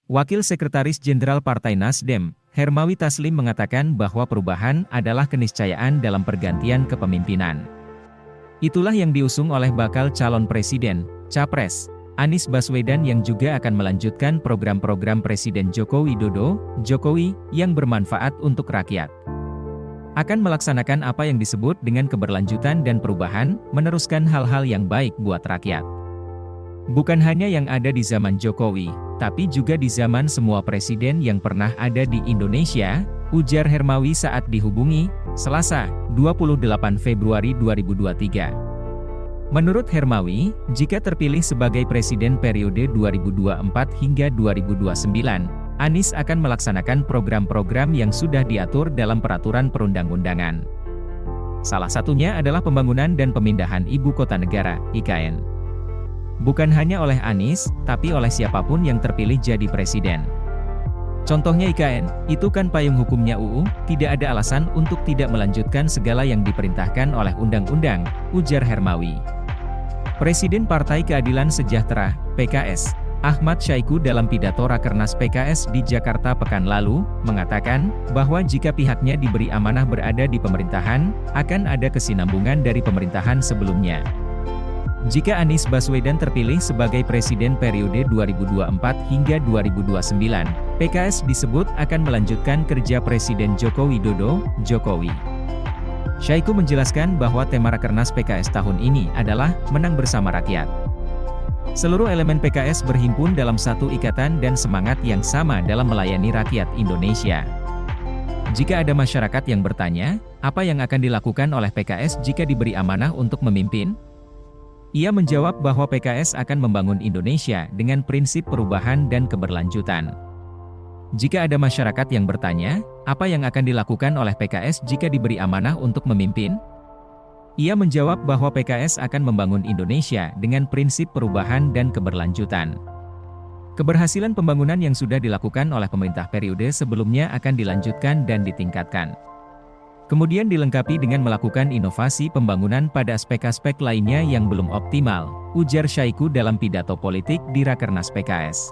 Wakil Sekretaris Jenderal Partai Nasdem, Hermawi Taslim mengatakan bahwa perubahan adalah keniscayaan dalam pergantian kepemimpinan. Itulah yang diusung oleh bakal calon presiden, Capres, Anies Baswedan yang juga akan melanjutkan program-program Presiden Joko Widodo, Jokowi, yang bermanfaat untuk rakyat. Akan melaksanakan apa yang disebut dengan keberlanjutan dan perubahan, meneruskan hal-hal yang baik buat rakyat. Bukan hanya yang ada di zaman Jokowi, tapi juga di zaman semua presiden yang pernah ada di Indonesia, ujar Hermawi saat dihubungi, Selasa, 28 Februari 2023. Menurut Hermawi, jika terpilih sebagai presiden periode 2024 hingga 2029, Anies akan melaksanakan program-program yang sudah diatur dalam peraturan perundang-undangan. Salah satunya adalah pembangunan dan pemindahan ibu kota negara, IKN. Bukan hanya oleh Anies, tapi oleh siapapun yang terpilih jadi presiden. Contohnya IKN, itu kan payung hukumnya UU, tidak ada alasan untuk tidak melanjutkan segala yang diperintahkan oleh undang-undang, ujar Hermawi. Presiden Partai Keadilan Sejahtera, PKS, Ahmad Syaiqo dalam pidato Rakernas PKS di Jakarta pekan lalu, mengatakan, bahwa jika pihaknya diberi amanah berada di pemerintahan, akan ada kesinambungan dari pemerintahan sebelumnya. Jika Anies Baswedan terpilih sebagai presiden periode 2024 hingga 2029, PKS disebut akan melanjutkan kerja Presiden Joko Widodo, Jokowi. Syaiqo menjelaskan bahwa tema Rakernas PKS tahun ini adalah menang bersama rakyat. Seluruh elemen PKS berhimpun dalam satu ikatan dan semangat yang sama dalam melayani rakyat Indonesia. Jika ada masyarakat yang bertanya, apa yang akan dilakukan oleh PKS jika diberi amanah untuk memimpin? Ia menjawab bahwa PKS akan membangun Indonesia dengan prinsip perubahan dan keberlanjutan. Jika ada masyarakat yang bertanya, apa yang akan dilakukan oleh PKS jika diberi amanah untuk memimpin? Ia menjawab bahwa PKS akan membangun Indonesia dengan prinsip perubahan dan keberlanjutan. Keberhasilan pembangunan yang sudah dilakukan oleh pemerintah periode sebelumnya akan dilanjutkan dan ditingkatkan. Kemudian dilengkapi dengan melakukan inovasi pembangunan pada aspek-aspek lainnya yang belum optimal, ujar Syaiqo dalam pidato politik di Rakernas PKS.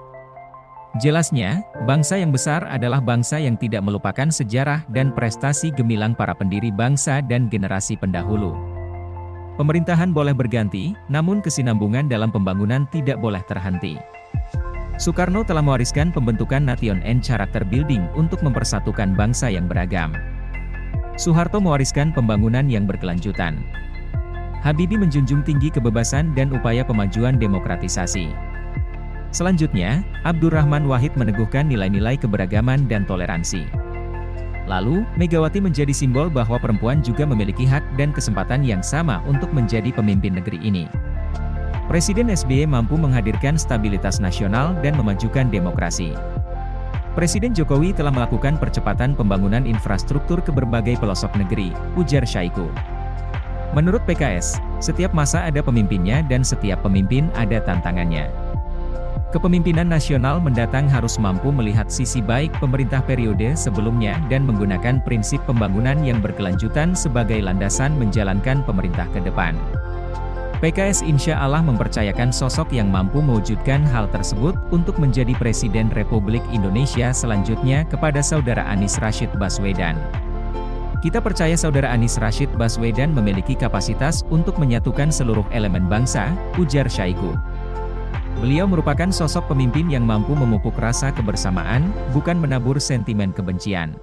Jelasnya, bangsa yang besar adalah bangsa yang tidak melupakan sejarah dan prestasi gemilang para pendiri bangsa dan generasi pendahulu. Pemerintahan boleh berganti, namun kesinambungan dalam pembangunan tidak boleh terhenti. Soekarno telah mewariskan pembentukan Nation and Character Building untuk mempersatukan bangsa yang beragam. Soeharto mewariskan pembangunan yang berkelanjutan. Habibie menjunjung tinggi kebebasan dan upaya pemajuan demokratisasi. Selanjutnya, Abdurrahman Wahid meneguhkan nilai-nilai keberagaman dan toleransi. Lalu, Megawati menjadi simbol bahwa perempuan juga memiliki hak dan kesempatan yang sama untuk menjadi pemimpin negeri ini. Presiden SBY mampu menghadirkan stabilitas nasional dan memajukan demokrasi. Presiden Jokowi telah melakukan percepatan pembangunan infrastruktur ke berbagai pelosok negeri, ujar Syaiqo. Menurut PKS, setiap masa ada pemimpinnya dan setiap pemimpin ada tantangannya. Kepemimpinan nasional mendatang harus mampu melihat sisi baik pemerintah periode sebelumnya dan menggunakan prinsip pembangunan yang berkelanjutan sebagai landasan menjalankan pemerintah ke depan. PKS insya Allah mempercayakan sosok yang mampu mewujudkan hal tersebut untuk menjadi Presiden Republik Indonesia selanjutnya kepada Saudara Anies Rashid Baswedan. Kita percaya Saudara Anies Rashid Baswedan memiliki kapasitas untuk menyatukan seluruh elemen bangsa, ujar Syaiqo. Beliau merupakan sosok pemimpin yang mampu memupuk rasa kebersamaan, bukan menabur sentimen kebencian.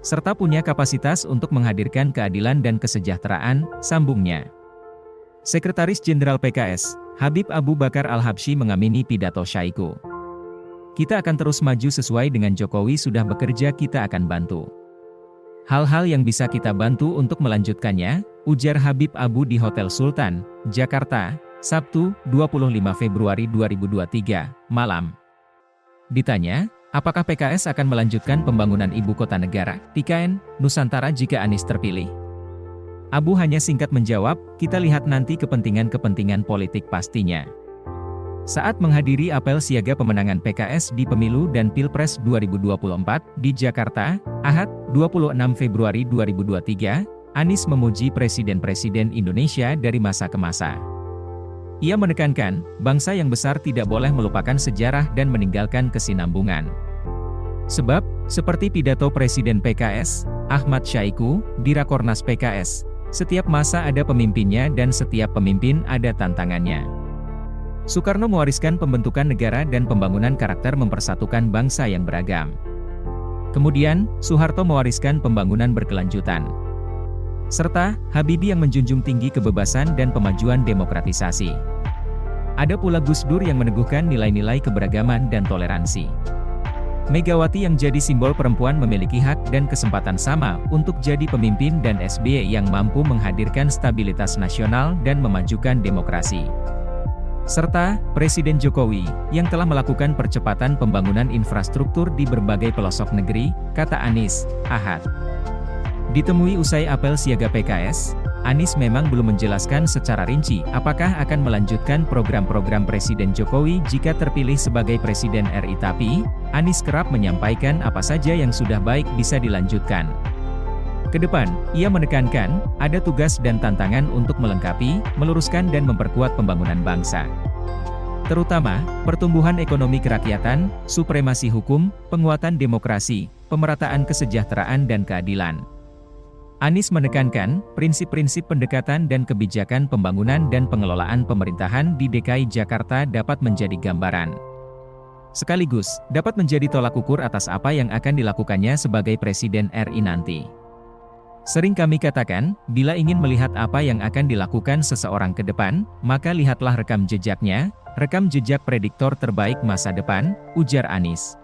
Serta punya kapasitas untuk menghadirkan keadilan dan kesejahteraan, sambungnya. Sekretaris Jenderal PKS, Habib Abu Bakar Al-Habsyi mengamini pidato Syaiqo. Kita akan terus maju sesuai dengan Jokowi sudah bekerja, kita akan bantu. Hal-hal yang bisa kita bantu untuk melanjutkannya, ujar Habib Abu di Hotel Sultan, Jakarta, Sabtu, 25 Februari 2023, malam. Ditanya, apakah PKS akan melanjutkan pembangunan ibu kota negara, IKN, Nusantara jika Anies terpilih? Abu hanya singkat menjawab, kita lihat nanti kepentingan-kepentingan politik pastinya. Saat menghadiri apel siaga pemenangan PKS di Pemilu dan Pilpres 2024 di Jakarta, Ahad, 26 Februari 2023, Anies memuji presiden-presiden Indonesia dari masa ke masa. Ia menekankan, bangsa yang besar tidak boleh melupakan sejarah dan meninggalkan kesinambungan. Sebab, seperti pidato Presiden PKS, Ahmad Syaiqo, di Rakornas PKS, setiap masa ada pemimpinnya dan setiap pemimpin ada tantangannya. Soekarno mewariskan pembentukan negara dan pembangunan karakter mempersatukan bangsa yang beragam. Kemudian, Soeharto mewariskan pembangunan berkelanjutan. Serta, Habibie yang menjunjung tinggi kebebasan dan pemajuan demokratisasi. Ada pula Gus Dur yang meneguhkan nilai-nilai keberagaman dan toleransi. Megawati yang jadi simbol perempuan memiliki hak dan kesempatan sama untuk jadi pemimpin dan SBY yang mampu menghadirkan stabilitas nasional dan memajukan demokrasi. Serta, Presiden Jokowi, yang telah melakukan percepatan pembangunan infrastruktur di berbagai pelosok negeri, kata Anies, Ahad. Ditemui usai apel siaga PKS, Anies memang belum menjelaskan secara rinci apakah akan melanjutkan program-program Presiden Jokowi jika terpilih sebagai Presiden RI, tapi Anies kerap menyampaikan apa saja yang sudah baik bisa dilanjutkan. Kedepan, ia menekankan, ada tugas dan tantangan untuk melengkapi, meluruskan dan memperkuat pembangunan bangsa. Terutama, pertumbuhan ekonomi kerakyatan, supremasi hukum, penguatan demokrasi, pemerataan kesejahteraan dan keadilan. Anies menekankan, prinsip-prinsip pendekatan dan kebijakan pembangunan dan pengelolaan pemerintahan di DKI Jakarta dapat menjadi gambaran. Sekaligus, dapat menjadi tolak ukur atas apa yang akan dilakukannya sebagai Presiden RI nanti. Sering kami katakan, bila ingin melihat apa yang akan dilakukan seseorang ke depan, maka lihatlah rekam jejaknya, rekam jejak prediktor terbaik masa depan, ujar Anies.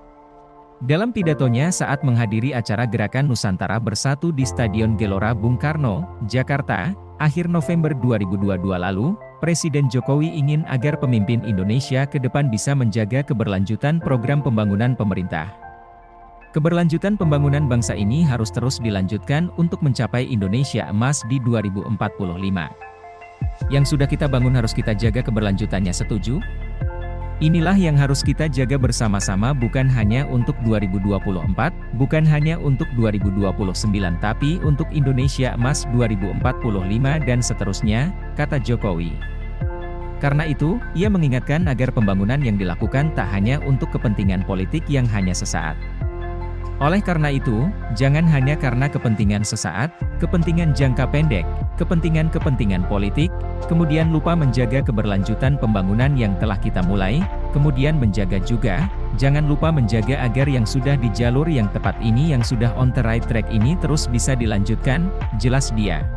Dalam pidatonya saat menghadiri acara Gerakan Nusantara Bersatu di Stadion Gelora Bung Karno, Jakarta, akhir November 2022 lalu, Presiden Jokowi ingin agar pemimpin Indonesia ke depan bisa menjaga keberlanjutan program pembangunan pemerintah. Keberlanjutan pembangunan bangsa ini harus terus dilanjutkan untuk mencapai Indonesia Emas di 2045. Yang sudah kita bangun harus kita jaga keberlanjutannya, setuju? Inilah yang harus kita jaga bersama-sama, bukan hanya untuk 2024, bukan hanya untuk 2029, tapi untuk Indonesia Emas 2045 dan seterusnya, kata Jokowi. Karena itu, ia mengingatkan agar pembangunan yang dilakukan tak hanya untuk kepentingan politik yang hanya sesaat. Oleh karena itu, jangan hanya karena kepentingan sesaat, kepentingan jangka pendek, kepentingan-kepentingan politik, kemudian lupa menjaga keberlanjutan pembangunan yang telah kita mulai, kemudian menjaga juga, jangan lupa menjaga agar yang sudah di jalur yang tepat ini, yang sudah on the right track ini terus bisa dilanjutkan, jelas dia.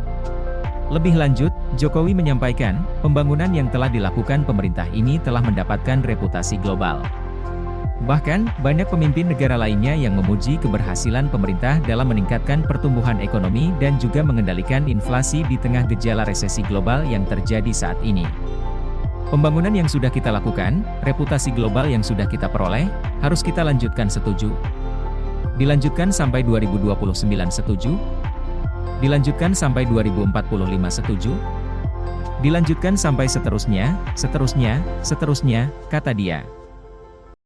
Lebih lanjut, Jokowi menyampaikan, pembangunan yang telah dilakukan pemerintah ini telah mendapatkan reputasi global. Bahkan, banyak pemimpin negara lainnya yang memuji keberhasilan pemerintah dalam meningkatkan pertumbuhan ekonomi dan juga mengendalikan inflasi di tengah gejala resesi global yang terjadi saat ini. Pembangunan yang sudah kita lakukan, reputasi global yang sudah kita peroleh, harus kita lanjutkan, setuju? Dilanjutkan sampai 2029, setuju? Dilanjutkan sampai 2045, setuju? Dilanjutkan sampai seterusnya, seterusnya, seterusnya, kata dia.